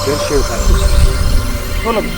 ደርሼ እወጣለሁ። ቶሎ በል።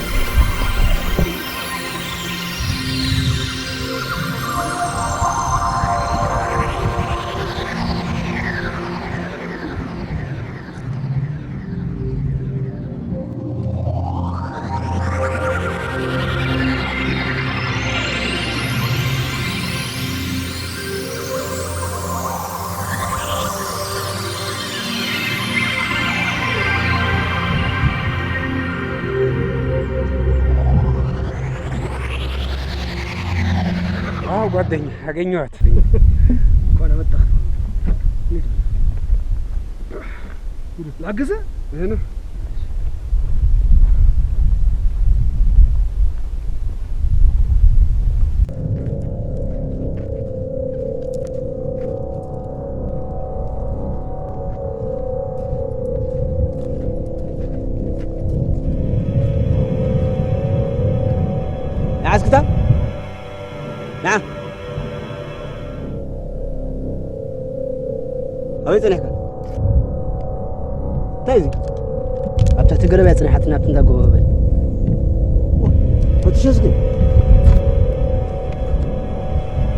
ጓደኛ አገኘኋት። እንኳን አመጣህ። ላግዝህ? عسكتة نعم أبي تنيك تايزي أبتح تقرب يا تني حتى نبتن تقوى بي وتشاسكي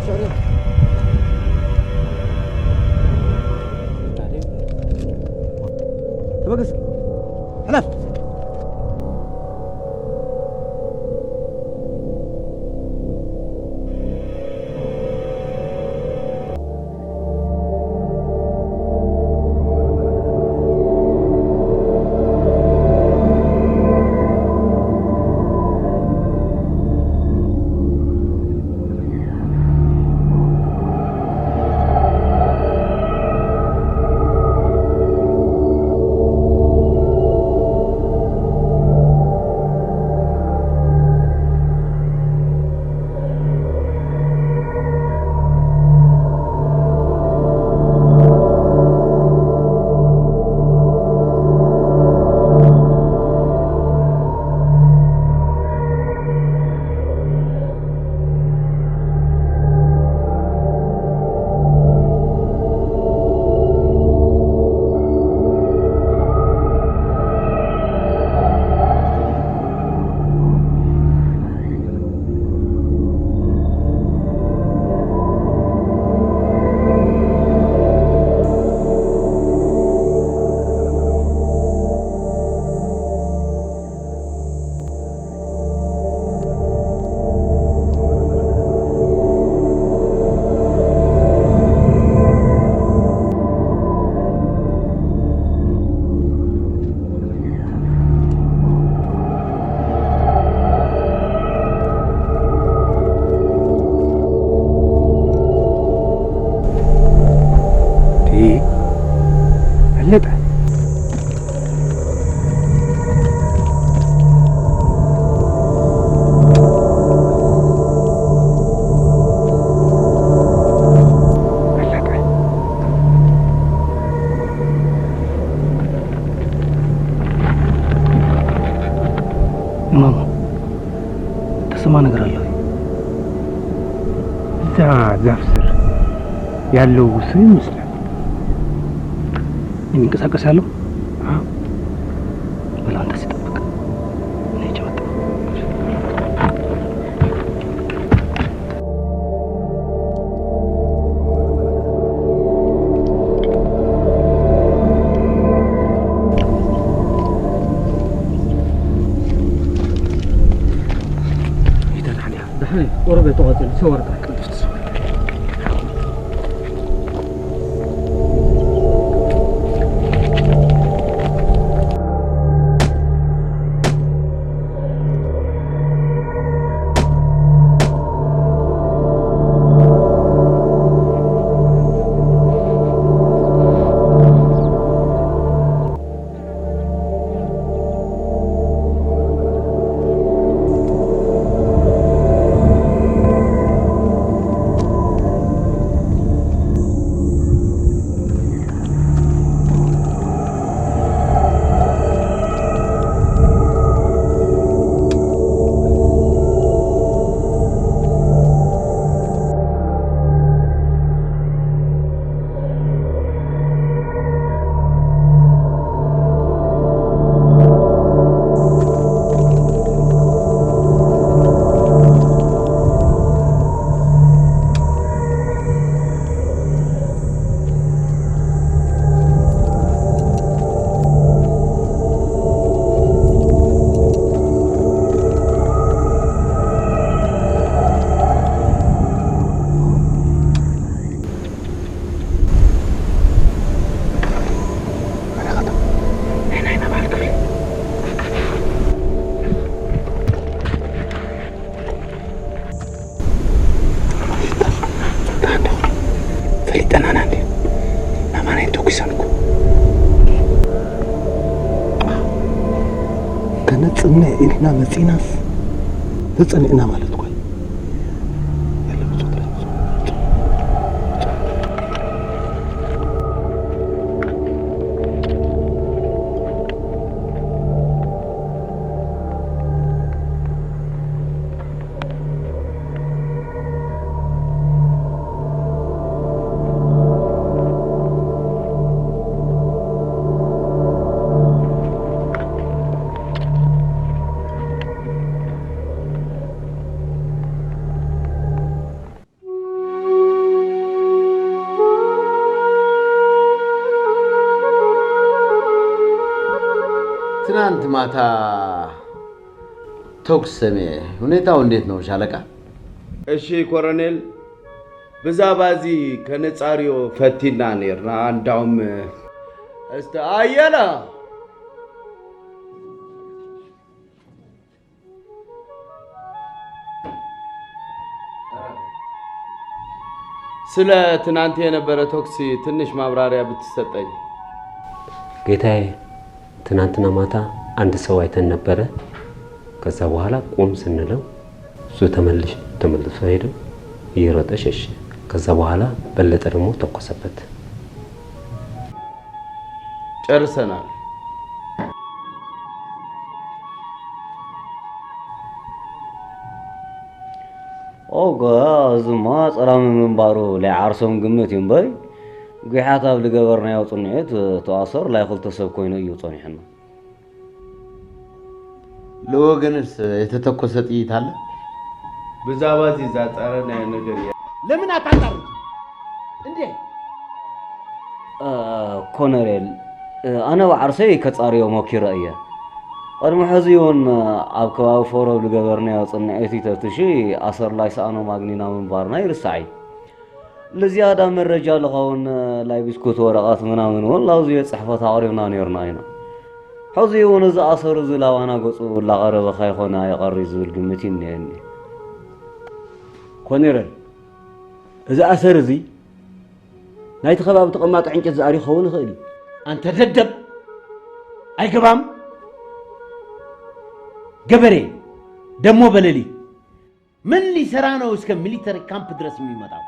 شعري تبقى حلف በለጠ ማማ ተሰማ ነገር አለ። እዛ ዛፍ ስር ያለው ሰው ይመስላል የሚንቀሳቀስ ያለው። በላ አንተ ሲጠብቅ እኔ ጀመጣ يتنحني دحين وربي تقاتل صورك أنا عندي ما معنى توكسانكو كانت صنع إلنا مسيناس تصنعنا مالتكم ትናንት ማታ ተኩስ ሰሜ ሁኔታው እንዴት ነው ሻለቃ? እሺ ኮሎኔል ብዛባዚ ከነጻሪዮ ፈቲና ነርና አንዳውም እስተ አየላ ስለ ትናንት የነበረ ተኩስ ትንሽ ማብራሪያ ብትሰጠኝ ጌታዬ። ትናንትና ማታ አንድ ሰው አይተን ነበረ። ከዛ በኋላ ቁም ስንለው እሱ ተመልሶ ሄዶ እየሮጠ ሸሸ። ከዛ በኋላ በለጠ ደግሞ ተኮሰበት። ጨርሰናል። ኦጋ ዝማ ጸራም መንባሩ ላይ ዓርሶም ግምት ይምበይ ጉሓታ ብልገበርና ያውጽንዕት ተዋሰር ላይ خلተ ሰብ ኮይኑ እዩ ጾኒሕና ለወገንስ የተተኮሰ ጥይት አለ? ብዛባዚ ዛጣረና ነገር ለምን አታጣሩ እንዴ? ኮሎኔል ኣነ ዓርሰይ ከጻሪዮ ሞኪረ እየ قدم حزيون أبكوا فورا بالجبرنا صنعتي تفتشي أثر لا يسأنو ماغنينا من بارنا يرسعي لزيادة من الرجال غون لا يبسكوت ورقات منامن والله زي صحفة عارفنا نيرناينا حزيون إذا أثر زلا وانا قصو ولا غرب خايخونا يقري زول قمتين يعني كونيرل إذا أثر زي نايت خباب تقمات عنك زاري خون خيلي أنت تدب أي كبام ገበሬ ደሞ በለሊ ምን ሊሰራ ነው እስከ ሚሊተሪ ካምፕ ድረስ የሚመጣው?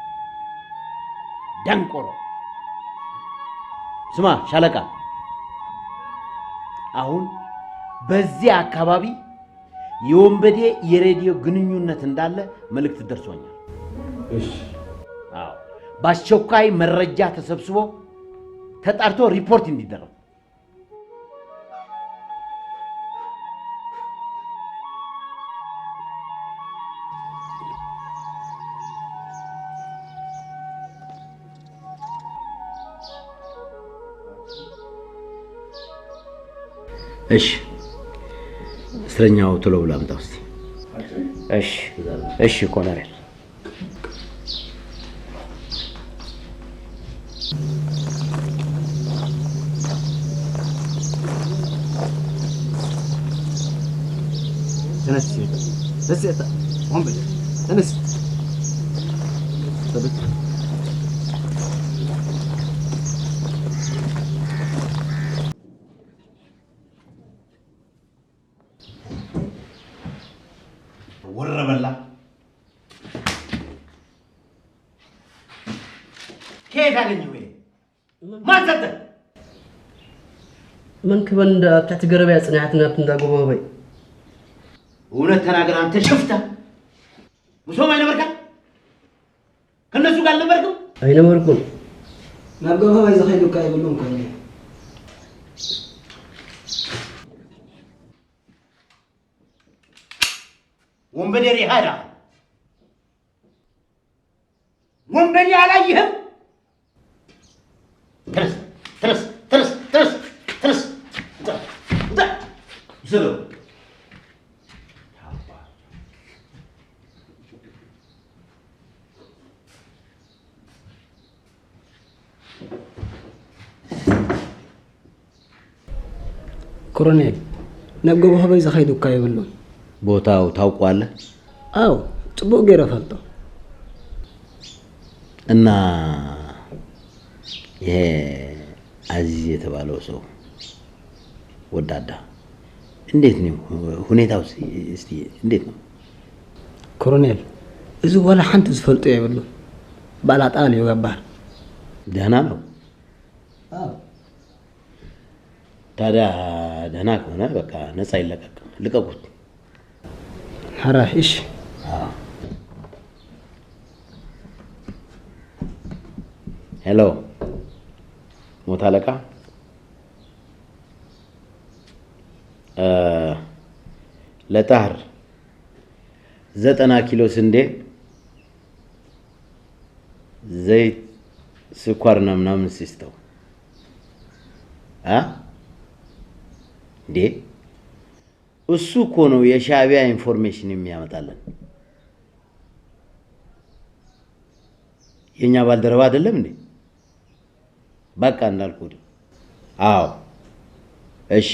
ደንቆሮ ስማ ሻለቃ፣ አሁን በዚህ አካባቢ የወንበዴ የሬዲዮ ግንኙነት እንዳለ መልእክት ደርሶኛል። እሺ፣ አዎ፣ በአስቸኳይ መረጃ ተሰብስቦ ተጣርቶ ሪፖርት እንዲደረግ እሺ እስረኛው ቶሎ ብሎ አምጣው እስቲ። እሺ ኮሎኔል تنسي وين تنسي ثبت ወረበላ كيف على وين ما تصدق من كمان تحت قرب يا صناعتنا بتندا غوباي እውነት ተናገር አንተ ሽፍታ ሙሶም አይነበርካ ከነሱ ጋር ነበርኩ አይነበርኩም ናብ غوباي زخيدو كاي بلوم كان ወንበዴ ሃዳ ወንበዴ አላየህም? ትርስ ስለ كورونيل ናብ غوباي زخيدو كاي بلوم ቦታው ታውቋለህ? አዎ ጽቦ ገረፈልቶ እና ይሄ አዚዝ የተባለው ሰው ወዳዳ እንዴት ነው ሁኔታው? እስቲ እንዴት ነው ኮሎኔል? እዚ ወላ ሓንቲ ዝፈልጦ ይብሉ ባላጣል ይገባል። ደህና ነው። ታዲያ ደህና ከሆነ በቃ ነፃ ይለቀቅ። ልቀቁት። حراح إيش؟ هلو متعلقة لطهر 90 كيلو سنዴ ዘይት ስኳርና ምናምን ሲስተው እንዴ እሱ እኮ ነው የሻዕቢያ ኢንፎርሜሽን የሚያመጣልን። የኛ ባልደረባ አይደለም እንዴ? በቃ እንዳልኩት። አዎ እሺ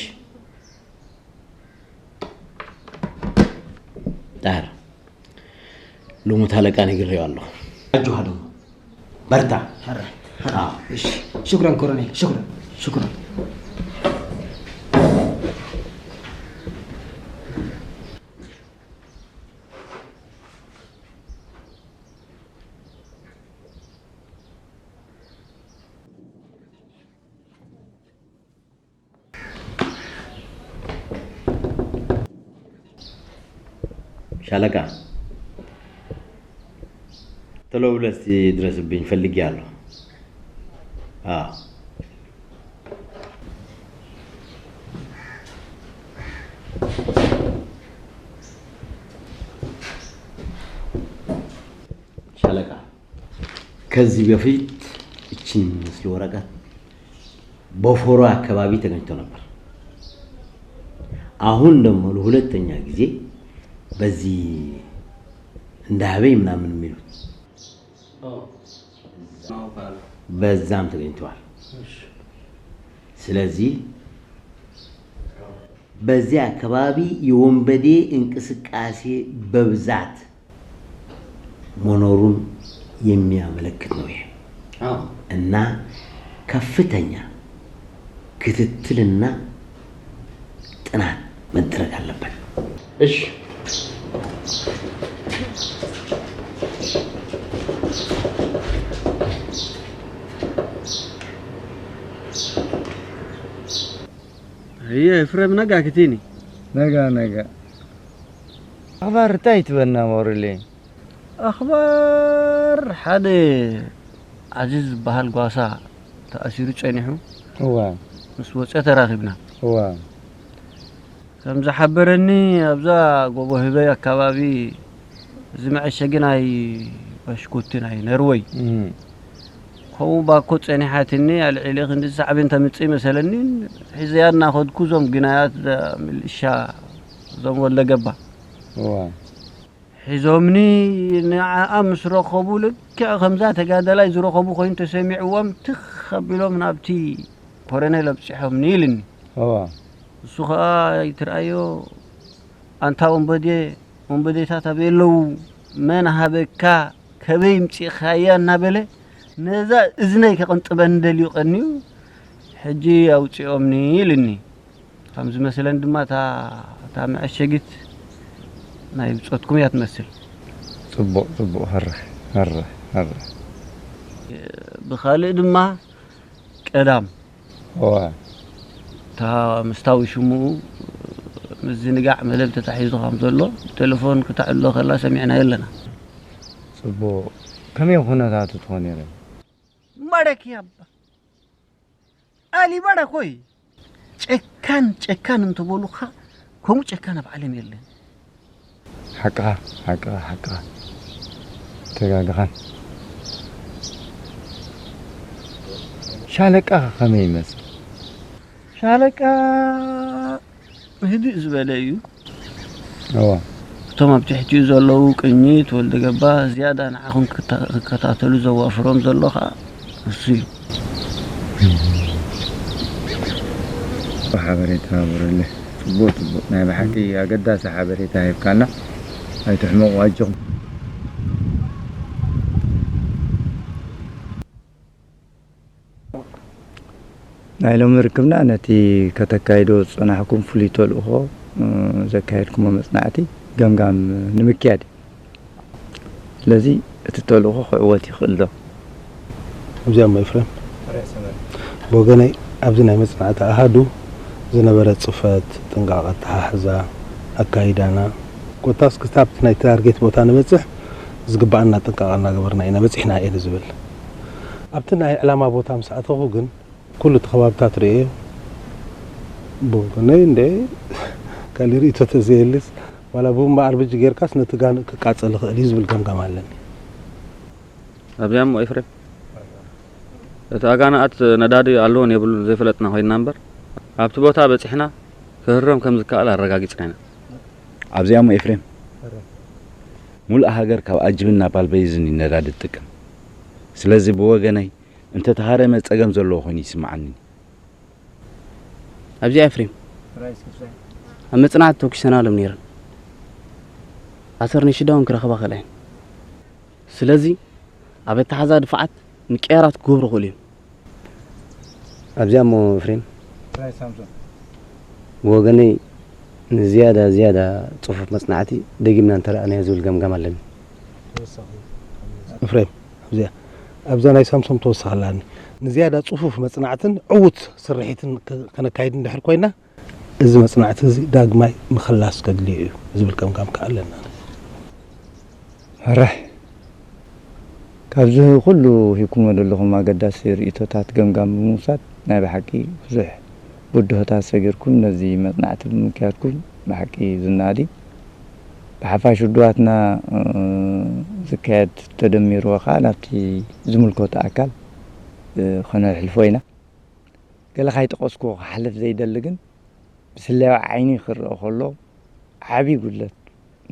ዳር ሎሞታ ለቃ ነግሬዋለሁ። አጆሃዶ በርታ። እሺ شكرا كورنيل شكرا ሻለቃ ቶሎ ብለህ እስቲ ድረስብኝ ፈልጌያለሁ። ሻለቃ ከዚህ በፊት እቺን ምስል ወረቀት በፎሮ አካባቢ ተገኝቶ ነበር። አሁን ደግሞ ለሁለተኛ ጊዜ በዚህ እንዳበይ ምናምን የሚሉት በዛም ተገኝተዋል። ስለዚህ በዚህ አካባቢ የወንበዴ እንቅስቃሴ በብዛት መኖሩን የሚያመለክት ነው ይሄ እና ከፍተኛ ክትትልና ጥናት መደረግ አለበት። እሺ هي فريم نقع كتيني نقع أخبار تايت بنا مورلي أخبار حدا عزيز بهال قاسا تأثيرو تشينيحو هو مسوچ تراخبنا هو كم زحبرني أبزا قوبو هبي أكبابي زمع الشجناي بشكوتناي نروي هو باكو صنيحاتني العليق اند صعبين تمصي مثلني حزيانا خدكو زوم جنايات ملشا زوم ولا قبا حزومني امس رخبو لك خمسه تقادلاي زرخبو خوين تسمعوم تخبلو من ابتي كورنيل بصحهم نيلني سوخا يترايو انت ومبدي تاتبيلو من هبكا كبيمصي خايانا بله نزا إذني كقنت بندل يقنيو حجي أو تأمني لني خمس مثلاً دما تا معشقت نايب صوتكم يتمثل صبو هره بخالي دما قدام هو تا مستوي شمو مزنقع ملل تتحيزو خمسلو تليفون كتعلو خلا سمعنا يلنا صبو كم يكون هذا تتوني مارك يا أبا ألي باركوي چكان انتو بولوخا كم چكان بعلم يلين حقا تغاغان شالك خمي مس شالك هدي زبلايو توما بتحكي زلو قنيت ولد غبا زياده انا اخون كتاتلو زوافروم زلوخا سي صحابريتها برله بوت ناي بحكي يا قدا صحابريتها يبكانا هاي تحمو واجهم نايلوم ركبنا نتي كتكايدو صنعكم فليتو الأخو زكايدكم مصنعتي قام نمكيادي لذي تتولو قوتي خلده أبزي ما يفرم بوغني أبزي ناي مصنعت أهادو زنبرت صفات تنقاقت ححزا أكايدانا كوتاس كتابت ناي تارجيت بوتا نبصح زقبعنا تنقاقنا قبرنا إنا بصحنا إيه زبل أبتنا علامة بوتا مساعته غن كل تخبابتات رئيه بوغني ندي قال لي تتزيلس ولا بوم بعربج غير كاس نتغان كقاصل خليز بالغمغم علني أبيام ويفرم تاغانات ندادي አለውን የብሉ ዘይፈለጥና ሆይ ናምበር ኣብቲ ቦታ በጽሕና ክህረም ከም ዝካኣል አረጋግጽና ኣብዚያም ኤፍሬም ሙሉ ሀገር ካብ አጅብና ባልበይዝን ይነዳድ ጥቅም ስለዚህ በወገነይ እንተ ተሃረመ ጸገም ዘሎ ሆኒ ይስማዓኒ ኣብዚያ ኤፍሬም ኣመጽናት ተኩሰና ለምኒር ኣሰርኒ ሽዳውን ክረኸባ ኸላይ ስለዚህ ኣብ ተሓዛ ድፍዓት ንቀራት ጎብሮ ኸልዩ ኣብዚያ ሞ ኤፍሬም ወገኔ زيادة صفوف مصنعتي دقيمنا انت انا يزول قمقم لنا افريم ابزا ناي سامسونج توصل لاني زيادة صفوف مصنعتن عوت سرحيتن كنا كايد ندحر كوينا از مصنعت زي داغماي مخلاص كدلي زبل قمقم كالنا راح كابزه كله يكون لهم ما قد سير يتوتات قمقم موسات ناي بحقي فزح بدهتا سجركم نزي مصنعت مكياتكم بحقي زنادي بحفاش دواتنا زكاة تدمير وخالاتي زملكوت أكل خنا الحلفوينا قال خاي تقصكو حلف زي دلقن بس اللي عيني خر خلو عبي قلت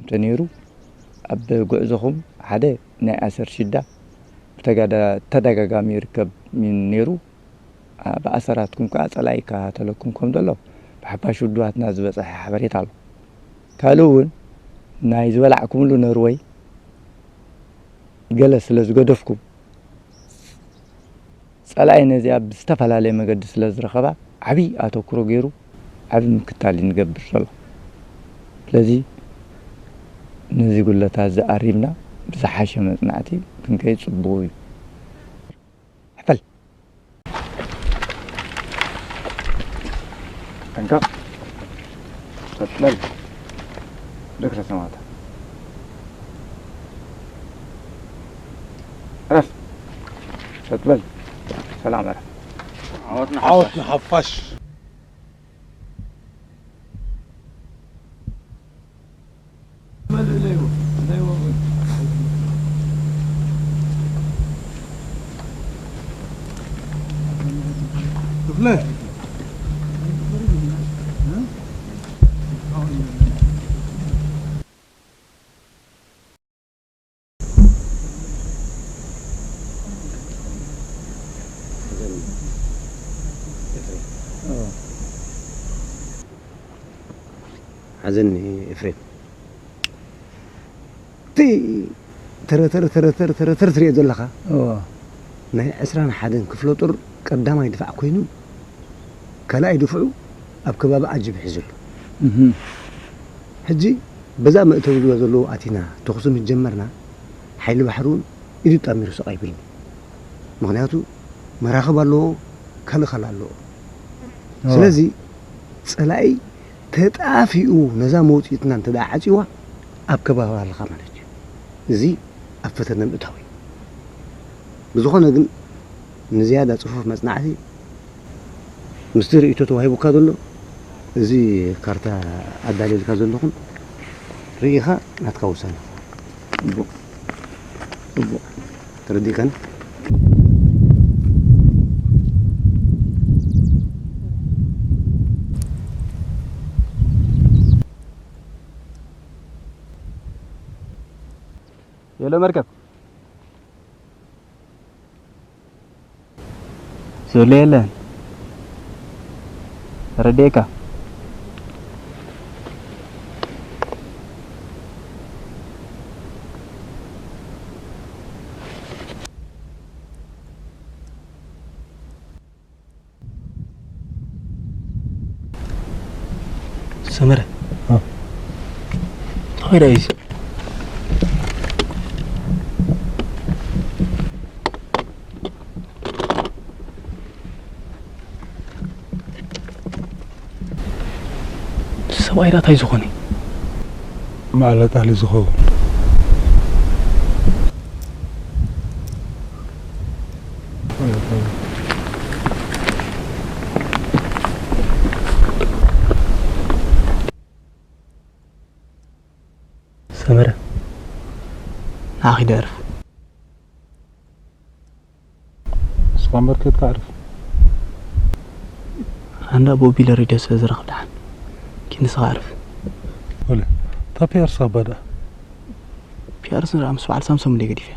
تنيرو أب جوزهم حدا نأسر شدة بتجدا تدقق يركب من نيرو بأسراتكم كأصلاي كهاتلكم كم دلو بحباشو دوات ناس بس حبريت على كالون نايز ولعكم له نروي جلس لزقدفكم صلاي نزي بستفل عليه مقدس لزرخبا عبي أتوكرو غيرو عبي مكتالي نقبر الله لذي نزي قول له تاز قريبنا بزحاشة مصنعتي كنكاي صبوي حفل انكا تطلل ذكرى سماعتها عرف تطلل سلام عرف عوتنا حفاش لا حزني إفريم ترى تريد لك نهي عسران حدن كفلوتر قدام يدفع كوينو كلا يدفعوا أبكباب عجب حزل حجي بزا ما تقولوا زلو أتينا تخصم الجمرنا حيل بحرون يدو تأمير سقايبين مغنياتو مراقب الله كلا خلا الله سلازي سلاي تتعافيو نزا موت يتنان تداعجيوا أبكباب على الخامنة زي أفتنا متهوي بزخنا جن نزيادة صفوف مصنعتي مستر إيتو هاي بكادلو زي كارتا أدالي كادلوهم ريخا نتكوسن بو تردي كان يلا مركب سوليلا رديكا سمرة خير أيز سوائرات هاي زخوني معلت أهل زخون سمرة أخي دارف سوامر كيف تعرف أنا أبو بيلا ريدس أزرق دحن كني صعرف ولا طب بيرسا بدا بيرسا رام سوال سامسونج اللي قدي فيه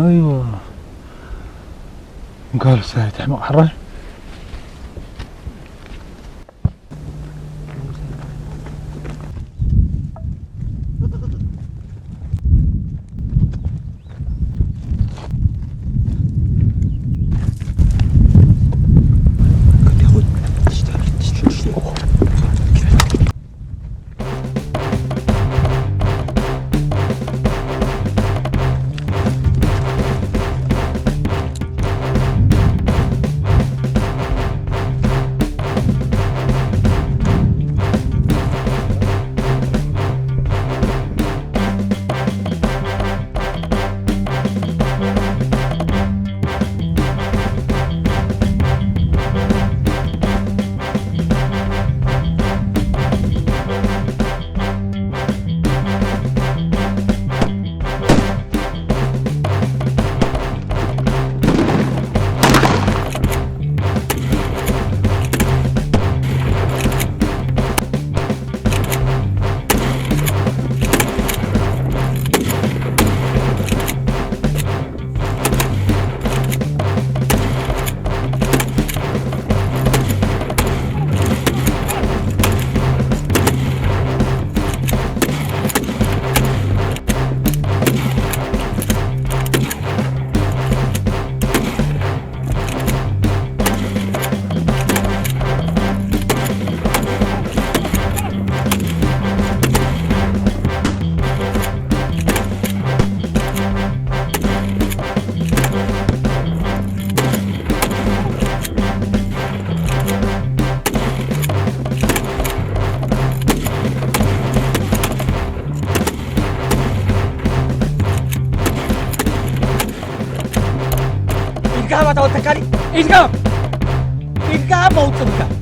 أيوة قال ساعة تحمق حراج إنكار ما توتكلي إنكار موت سبكا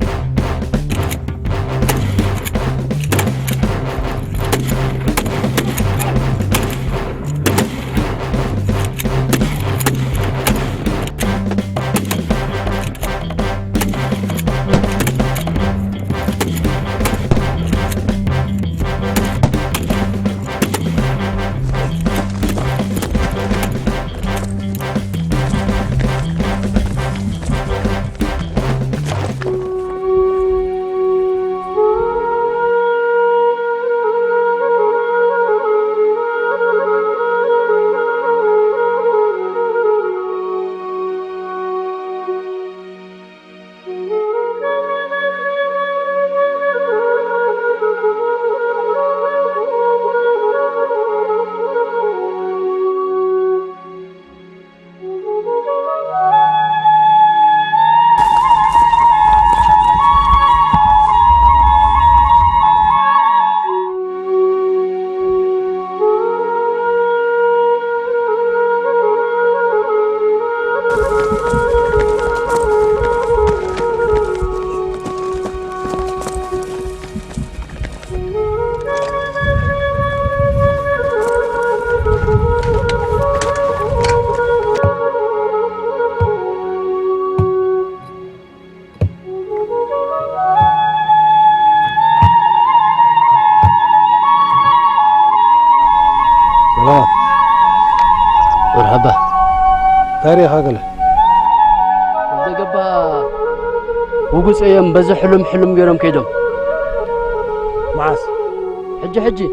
مرحبا تاريخ هاقله وده قبا وقص ايام بزح حلم قيرم كيدم معاس حجي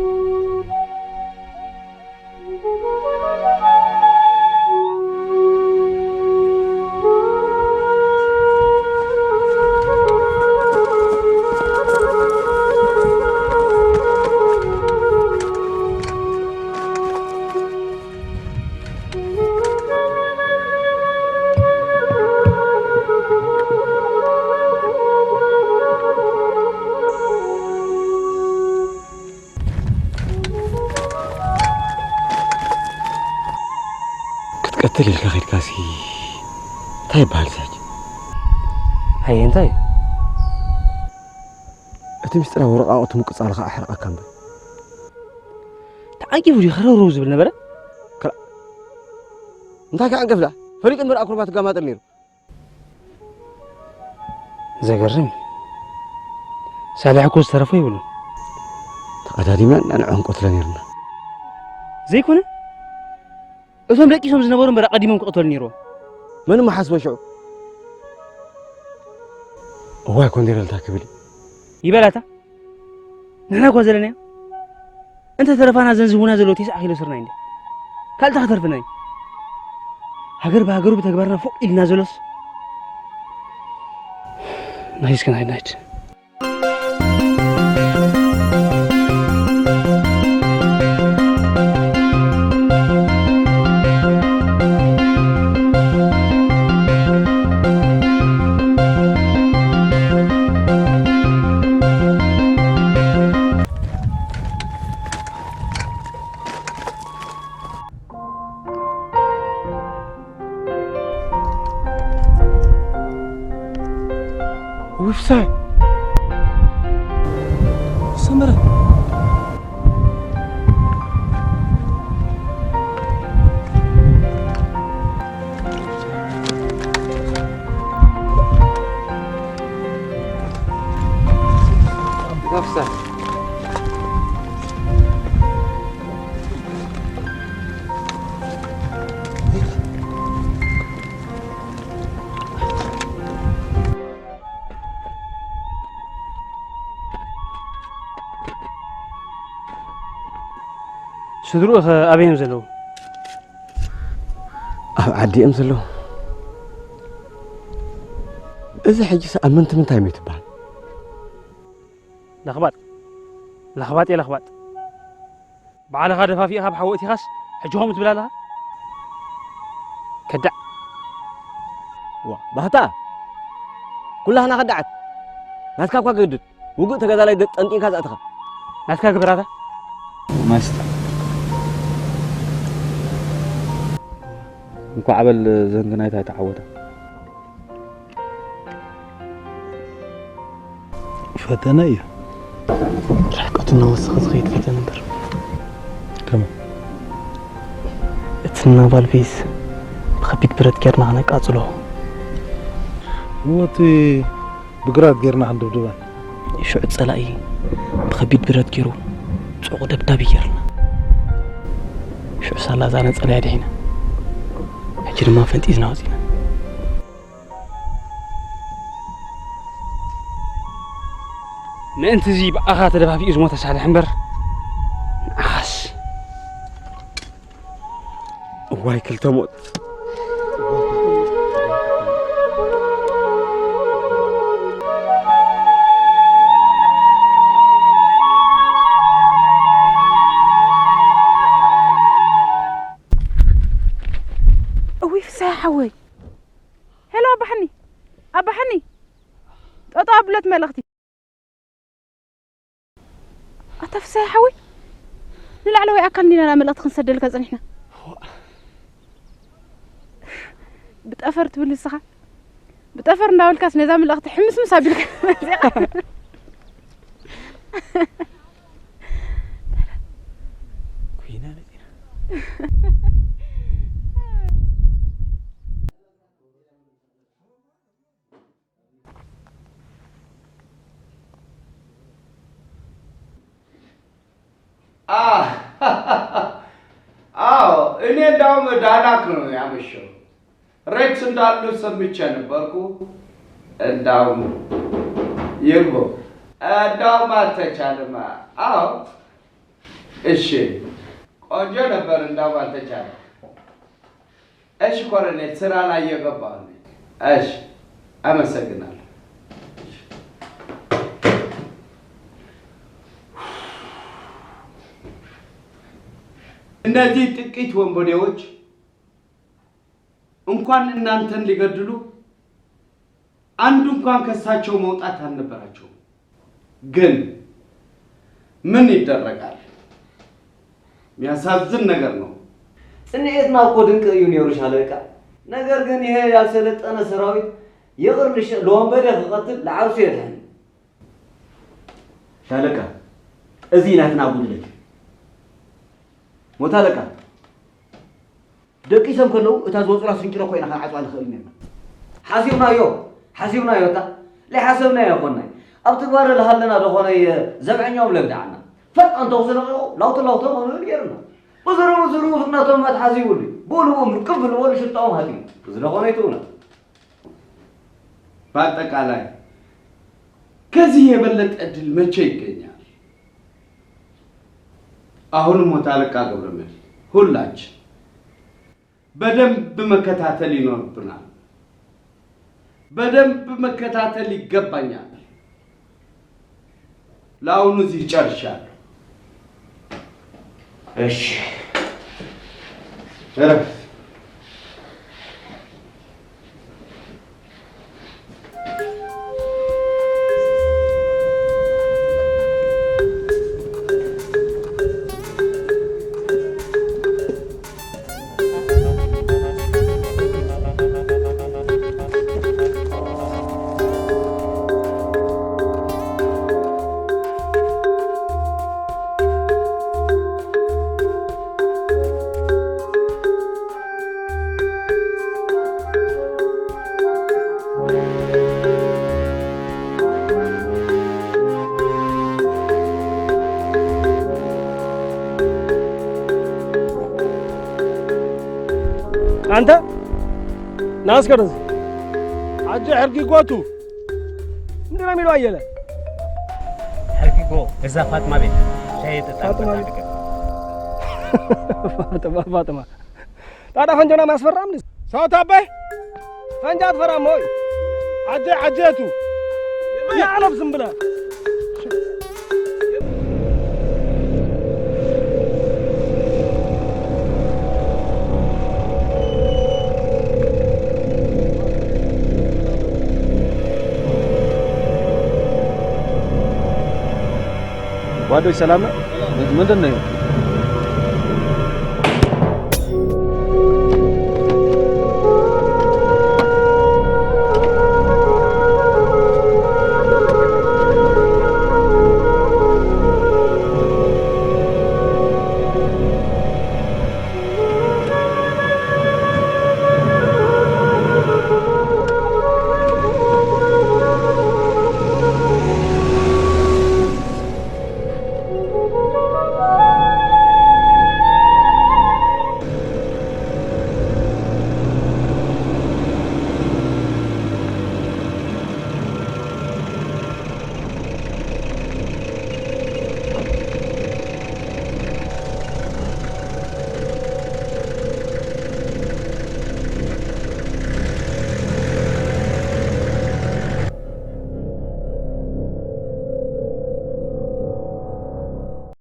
تكلش كخير كاسي طيب هالزاج هاي انتي أتمشتري ورقة أتمقص على أحرق كامل تعاقي فودي خرو روز بالنبرة كلا انت كان قفله فريق المرأة أكروبات قامات النير زقرمي سالي عكوز ترفي يقولون تقدادي من أنا عنق لنيرنا زي كونه أسمع لك يسمع زنبورن برا قديم قتل نيرو من ما حسب شو هو يكون دير التاكبلي يبلاتا نحن كوزلنا أنت ترفعنا زنزبونا زلوتي سأخيل سرنا عندي كل تختار فينا هجر بهجر بتكبرنا فوق إلنا زلوس نايس كان هاي نايت وفساي سمرة نفسه شدرو أبيهم زلو عدي أمزلو إذا حجي سأمنت من تايمي تبان لخبات يا لخبات بعد هذا فافي أخاب حوقتي خاص حجوهم تبلا لها كدع بهتا كلها أنا خدعت ناسكا كوا قدت وقلت كذا لا يدت أنتي كذا أتخا ناسكا كبراتا ما است انكو عبل زنقنايتها تعودها فتنة ايه رحكتنا وسخ صغير فتنة نبر كم اتنا بالبيس بخبيت برد كيرنا عنك أطلعه موتي بقرات غيرنا عند دبدبان شو اتصلائي بخبيت برد كيرو سوق دبدابي كيرنا شو سالا زانا تصلائي دحينا حجر ما فنت إذنا وزينا ما انت زي بأخات دبابي إزمو تسعد حنبر نعاس واي كل تموت أوي في ساحة وي هلا أبا حني أطابلت ملختي أطف ساحة وي نلعلو يأكلني لا ملقت خنسد لك زنحنا بتأفرت باللي صح بتأفر ناول كاس نظام ملقت حمس مسابلك كوينا አዎ እኔ እንዳውም ዳዳክ ነው ያመሸው ሬክስ እንዳሉ ሰምቼ ነበርኩ እንዳውም ይርቦ እንዳውም አልተቻለም አዎ እሺ ቆንጆ ነበር እንዳውም አልተቻለም እሺ ኮሎኔል ስራ ላይ የገባሁ እሺ አመሰግናለሁ እነዚህ ጥቂት ወንበዴዎች እንኳን እናንተን ሊገድሉ አንዱ እንኳን ከሳቸው መውጣት አልነበራቸው ግን ምን ይደረጋል የሚያሳዝን ነገር ነው ጽንኤትና እኮ ድንቅ እዩ ነይሩ ሻለቃ። ነገር ግን ይሄ ያልሰለጠነ ሰራዊት የቅርልሽ ለወንበዴ ክቀትል ለዓርሱ የድሕን ሻለቃ እዚ ናትና ጉድለት ሞታ ለቃ ደቂ ሰም ከለው እታ ዝወፅራ ስንጭሮ ኮይና ከዓፅዋ ንኽእል ነና ሓሲብናዮ እታ ለይሓሰብና ይኮናይ ኣብ ትግባር ልሃለና ደኾነ ዘብዐኛዎም ለግዳዓና ፈጣን ተውስነቕዮ ላውቶ ኾኑ ጌርና ብዙሩ ፍጥነቶም መትሓዚ ይብሉ ብኡልዎም ርክብ ብልበሉ ሽጣኦም ሃቲ እዚ ደኾነ ይትውና በአጠቃላይ ከዚህ የበለጠ እድል መቼ ይገኛል? አሁንም ሞታ አለቃ ገብረመድህን ሁላችን በደንብ መከታተል ይኖርብናል። በደንብ መከታተል ይገባኛል። ለአሁኑ እዚህ ጨርሻለሁ። እሺ እረፍ። أنت ناس كرز عجي حرقي قوتو مدينا ميلو أيلا حرقي قو إذا فاطمة بي شهيد فاطمة تعرف فنجونا ما أسفر رامني صوت أبي فنجات فرام هوي عجيتو يا علف زنبلا ጓዶች ሰላም ነው? ምንድን ነው?